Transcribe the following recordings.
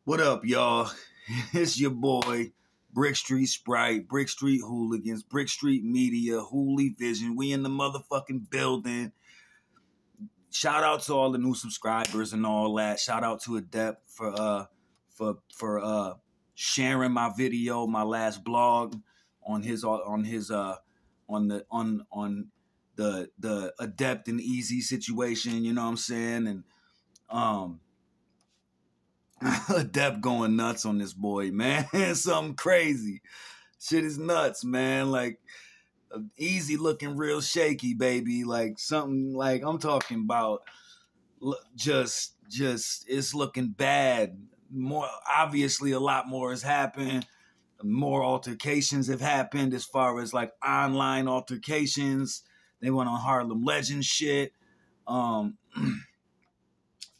What up, y'all? It's your boy, Brick Street Sprite, Brick Street Hooligans, Brick Street Media, Hooli Vision. We in the motherfucking building. Shout out to all the new subscribers and all that. Shout out to Adept for sharing my video, my last blog on the Adept and Easy situation. You know what I'm saying? And Adept going nuts on this boy, man. Something crazy. Shit is nuts, man. Like, Easy looking real shaky, baby. Like, something like I'm talking about just it's looking bad. More obviously, a lot more has happened. More altercations have happened as far as like online altercations. They went on Harlem Legends shit.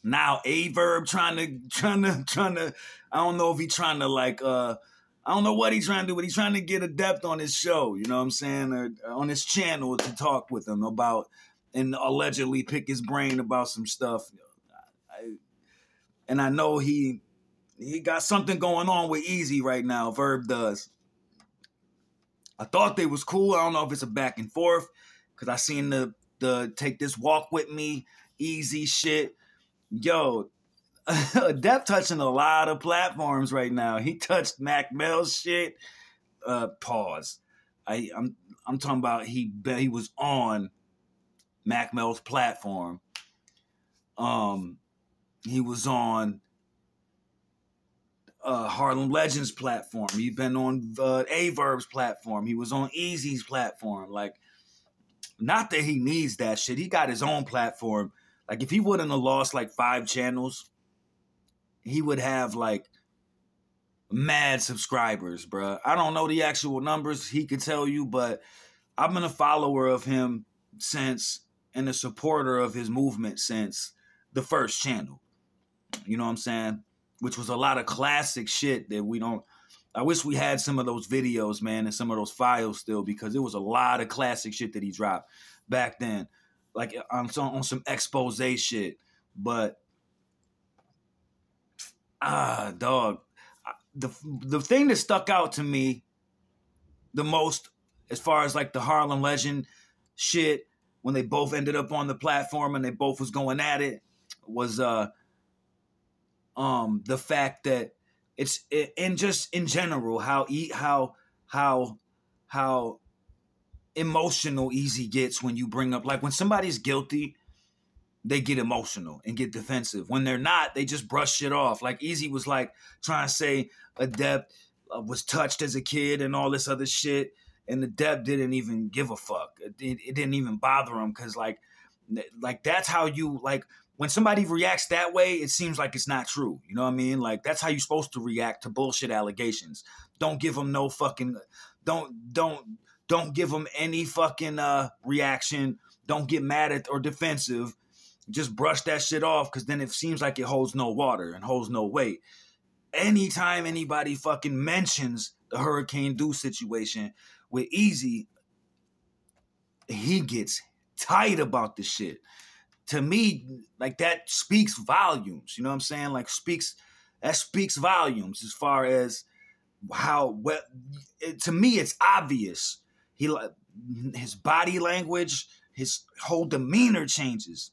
Now Averb trying to I don't know if he's trying to like I don't know what he's trying to do, but he's trying to get Adept on his show, you know what I'm saying, or on his channel to talk with him about and allegedly pick his brain about some stuff. And I know he got something going on with Easy right now. Verb does. I thought they was cool. I don't know if it's a back and forth because I seen the Take This Walk With Me Easy shit. Yo, Adept touching a lot of platforms right now. He touched Mac Mell's shit. Pause. I'm talking about he was on Mac Mell's platform. He was on Harlem Legends platform. He's been on Averb's platform. He was on Easy's platform. Like, not that he needs that shit. He got his own platform. Like, if he wouldn't have lost, like, 5 channels, he would have, like, mad subscribers, bruh. I don't know the actual numbers he could tell you, but I've been a follower of him since, and a supporter of his movement since the first channel. You know what I'm saying? Which was a lot of classic shit that we don't... I wish we had some of those videos, man, and some of those files still, because it was a lot of classic shit that he dropped back then. Like on some expose shit. But dog. The thing that stuck out to me the most as far as like the Harlem Legend shit, when they both ended up on the platform and they both was going at it, was the fact that just in general how emotional Easy gets when you bring up, like, when somebody's guilty, they get emotional and get defensive. When they're not, they just brush shit off. Like, Easy was like trying to say Adept was touched as a kid and all this other shit, and Adept didn't even give a fuck. It didn't even bother him because like that's how you, like, when somebody reacts that way, it seems like it's not true. You know what I mean? Like, that's how you're supposed to react to bullshit allegations. Don't give them no fucking... Don't give them any fucking reaction. Don't get mad at or defensive. Just brush that shit off, because then it seems like it holds no water and holds no weight. Anytime anybody fucking mentions the Hurricane Deuce situation with Easy, he gets tight about the shit. To me, like, that speaks volumes. You know what I'm saying? Like, that speaks volumes as far as how, well, to me, it's obvious. His body language, his whole demeanor changes.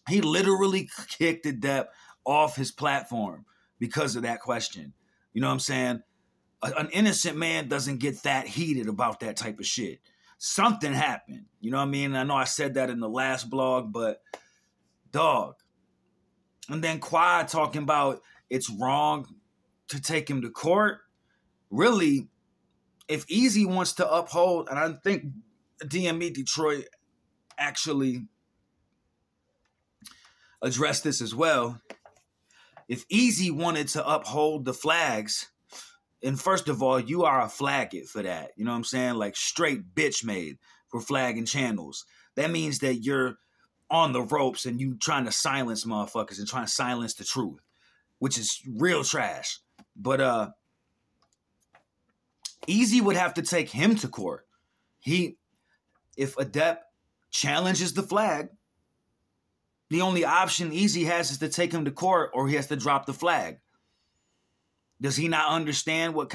He literally kicked Adept off his platform because of that question. You know what I'm saying? An innocent man doesn't get that heated about that type of shit. Something happened. You know what I mean? I know I said that in the last blog, but dog. And then Quad talking about it's wrong to take him to court. Really, if Easy wants to uphold, and I think DME Detroit actually addressed this as well. If Easy wanted to uphold the flags, and first of all, you are a flagged for that. You know what I'm saying? Like, straight bitch made for flagging channels. That means that you're on the ropes and you trying to silence motherfuckers and trying to silence the truth, which is real trash. But Easy would have to take him to court. If Adept challenges the flag, the only option Easy has is to take him to court, or he has to drop the flag. Does he not understand what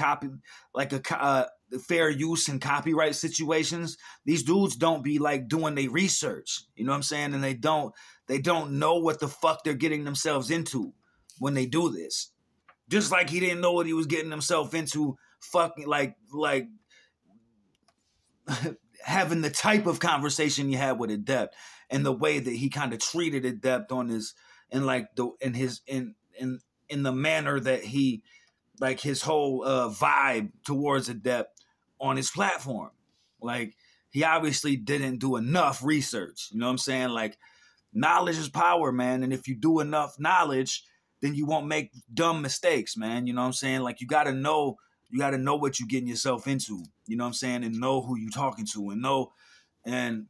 fair use and copyright situations? These dudes don't be like doing their research, you know what I'm saying? And they don't know what the fuck they're getting themselves into when they do this. Just like he didn't know what he was getting himself into, fucking like having the type of conversation you had with Adept and the way that he kind of treated Adept on his in the manner that he, like, his whole vibe towards Adept on his platform. Like, he obviously didn't do enough research. You know what I'm saying? Like, knowledge is power, man. And if you do enough knowledge, then you won't make dumb mistakes, man. You know what I'm saying? Like, you gotta know what you're getting yourself into. You know what I'm saying? And know who you're talking to, and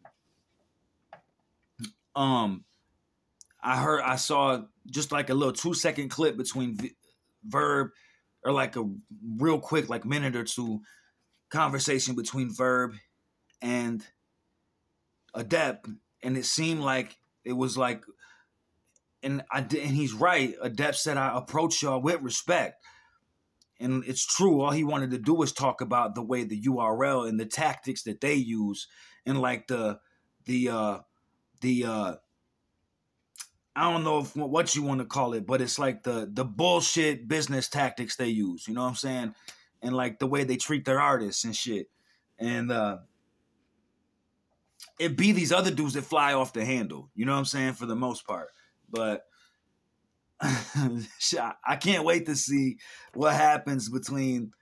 I saw just like a little 2-second clip between Verb, or like a real quick, like minute or two conversation between Verb and Adept, and it seemed like it was like, and he's right. Adept said, "I approach y'all with respect," and it's true. All he wanted to do was talk about the way the URL and the tactics that they use, and like the I don't know what you want to call it, but it's like the bullshit business tactics they use. You know what I'm saying? And like the way they treat their artists and shit. And it be these other dudes that fly off the handle. You know what I'm saying? For the most part. But I can't wait to see what happens between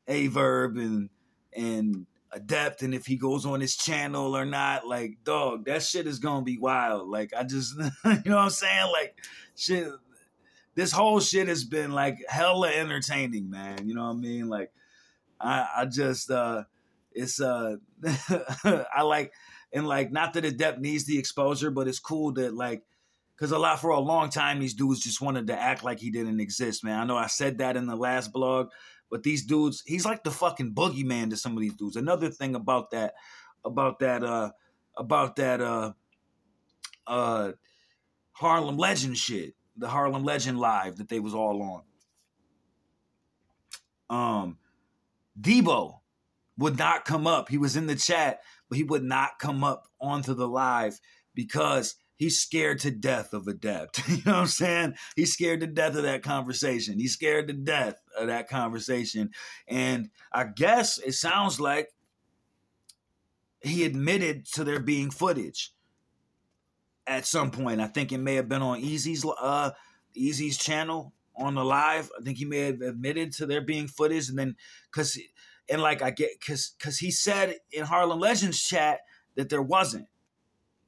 Averb and Adept, and if he goes on his channel or not. Like, dog, that shit is gonna be wild. Like, I just you know what I'm saying? Like, shit, this whole shit has been like hella entertaining, man. You know what I mean? Like, I just it's I like, and like, not that Adept needs the exposure, but it's cool that, like, because for a long time these dudes just wanted to act like he didn't exist, man. I know I said that in the last blog, but these dudes, he's like the fucking boogeyman to some of these dudes. Another thing about that Harlem Legend shit, the Harlem Legend live that they was all on. Debo would not come up. He was in the chat, but he would not come up onto the live because he's scared to death of Adept. You know what I'm saying? He's scared to death of that conversation. He's scared to death of that conversation. And I guess it sounds like he admitted to there being footage at some point. I think it may have been on Easy's channel on the live. I think he may have admitted to there being footage. And then, because he said in Harlem Legends chat that there wasn't.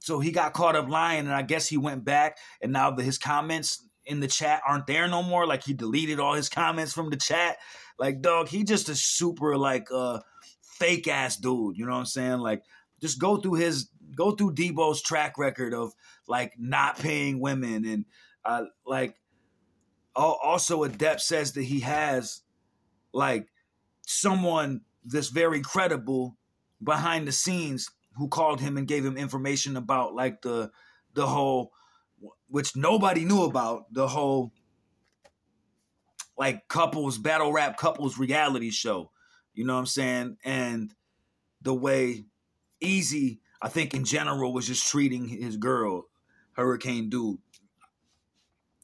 So he got caught up lying, and I guess he went back, and now his comments in the chat aren't there no more. Like, he deleted all his comments from the chat. Like, dog, he just a super, like, fake ass dude. You know what I'm saying? Like, just go through Debo's track record of, like, not paying women, and also Adept says that he has, like, someone that's very credible behind the scenes who called him and gave him information about, like, the whole, which nobody knew about, the whole, like, battle rap couples reality show. You know what I'm saying? And the way Easy, I think in general, was just treating his girl, Hurricane Dude.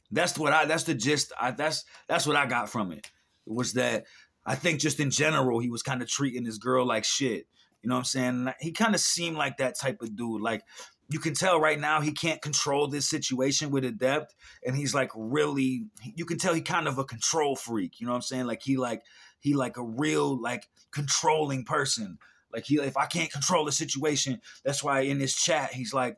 That's the gist. That's what I got from it. Was that I think just in general, he was kind of treating his girl like shit. You know what I'm saying? He kind of seemed like that type of dude. Like, you can tell right now he can't control this situation with Adept, and he's like really, you can tell he kind of a control freak. You know what I'm saying? Like, he like a real, like, controlling person. Like, if I can't control the situation, that's why in his chat he's like,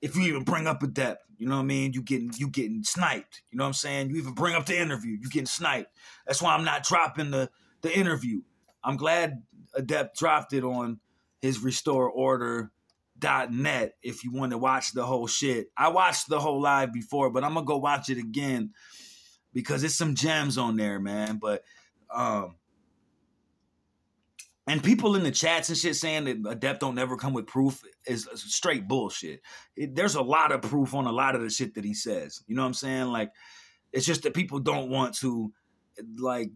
if you even bring up Adept, you know what I mean? You getting sniped. You know what I'm saying? You even bring up the interview, you getting sniped. That's why I'm not dropping the interview. I'm glad Adept dropped it on his restoreorder.net if you want to watch the whole shit. I watched the whole live before, but I'm going to go watch it again because it's some gems on there, man. But, and people in the chats and shit saying that Adept don't never come with proof is straight bullshit. There's a lot of proof on a lot of the shit that he says. You know what I'm saying? Like, it's just that people don't want to like,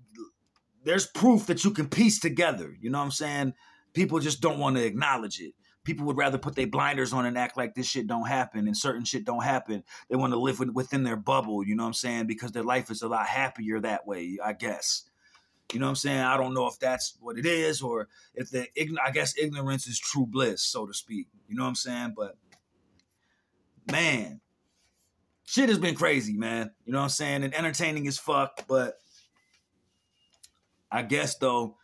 there's proof that you can piece together. You know what I'm saying? People just don't want to acknowledge it. People would rather put their blinders on and act like this shit don't happen and certain shit don't happen. They want to live within their bubble, you know what I'm saying? Because their life is a lot happier that way, I guess. You know what I'm saying? I don't know if that's what it is or if I guess ignorance is true bliss, so to speak. You know what I'm saying? But, man, shit has been crazy, man. You know what I'm saying? And entertaining as fuck, but I guess, though,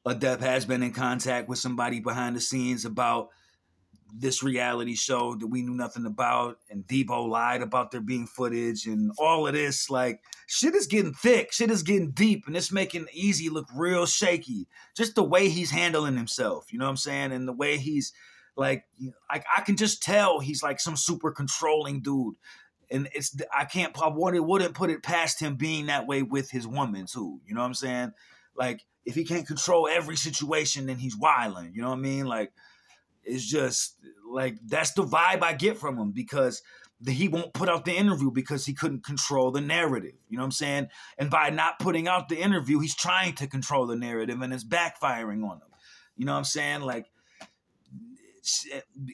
Adept has been in contact with somebody behind the scenes about this reality show that we knew nothing about, and Debo lied about there being footage and all of this. Like, shit is getting thick, shit is getting deep, and it's making Easy look real shaky. Just the way he's handling himself, you know what I'm saying? And the way he's like I can just tell he's like some super controlling dude. And I wouldn't put it past him being that way with his woman too. You know what I'm saying? Like, if he can't control every situation, then he's wilding. You know what I mean? Like, it's just like, that's the vibe I get from him, because he won't put out the interview because he couldn't control the narrative. You know what I'm saying? And by not putting out the interview, he's trying to control the narrative, and it's backfiring on him. You know what I'm saying? Like,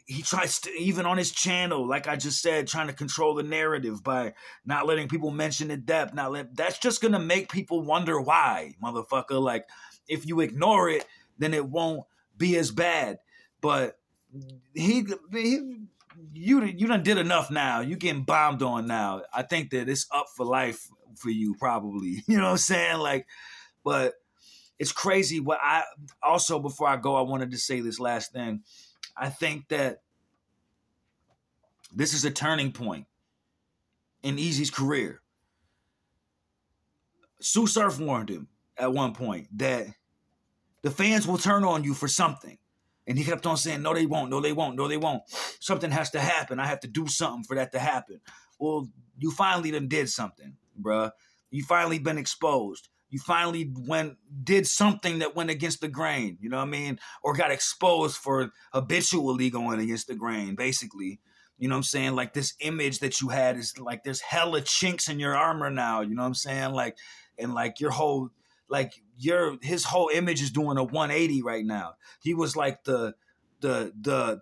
he tries to, even on his channel, like I just said, trying to control the narrative by not letting people mention Adept. That's just going to make people wonder why, motherfucker. Like, if you ignore it, then it won't be as bad. But you done did enough now. You getting bombed on now. I think that it's up for life for you, probably. You know what I'm saying? Like, but it's crazy. Before I go, I wanted to say this last thing. I think that this is a turning point in Eazy's career. Sue Surf warned him at one point that the fans will turn on you for something. And he kept on saying, no, they won't, no, they won't, no, they won't. Something has to happen. I have to do something for that to happen. Well, you finally done did something, bruh. You finally been exposed. You finally did something that went against the grain, you know what I mean? Or got exposed for habitually going against the grain, basically. You know what I'm saying? Like, this image that you had is like, there's hella chinks in your armor now, you know what I'm saying? Like, and like your whole, like his whole image is doing a 180 right now. He was like the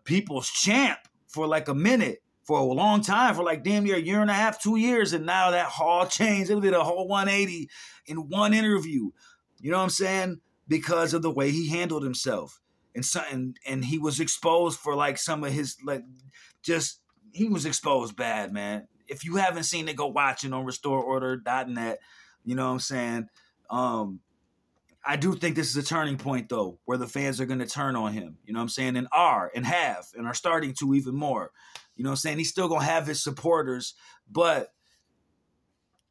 people's champ for like a minute. For a long time, for like damn near a year and a half, 2 years, and now that all changed. It did a whole 180 in one interview. You know what I'm saying? Because of the way he handled himself, and he was exposed for like some of his he was exposed bad, man. If you haven't seen it, go watch it on RestoreOrder.net. You know what I'm saying? I do think this is a turning point, though, where the fans are going to turn on him. You know what I'm saying? And are starting to even more. You know what I'm saying? He's still going to have his supporters, but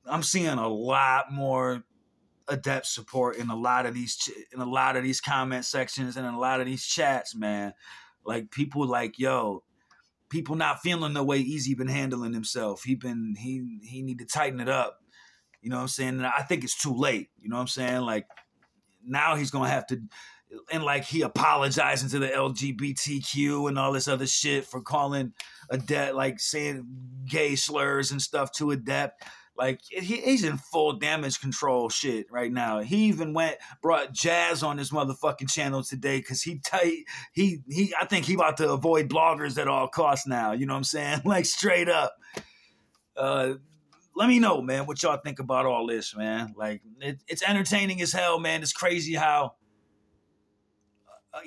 I'm seeing a lot more Adept support in a lot of these comment sections and in a lot of these chats, man. Like, people like, people not feeling the way Eazy been handling himself. He need to tighten it up. You know what I'm saying? And I think it's too late. You know what I'm saying? Like, now he's going to have to, and like, he apologizing to the LGBTQ and all this other shit for calling Adept, like saying gay slurs and stuff to Adept. Like, he's in full damage control shit right now. He even brought Jazz on his motherfucking channel today because I think he about to avoid bloggers at all costs now. You know what I'm saying? Like, straight up. Let me know, man, what y'all think about all this, man. Like, it's entertaining as hell, man. It's crazy how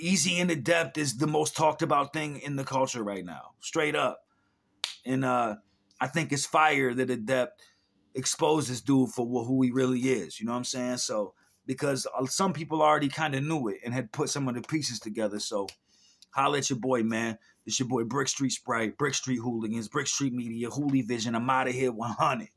Eazy and Adept is the most talked about thing in the culture right now. Straight up. And I think it's fire that Adept exposes dude for who he really is. You know what I'm saying? So, because some people already kind of knew it and had put some of the pieces together. So, holla at your boy, man. It's your boy Brick Street Sprite, Brick Street Hooligans, Brick Street Media, Hooli Vision. I'm out of here 100.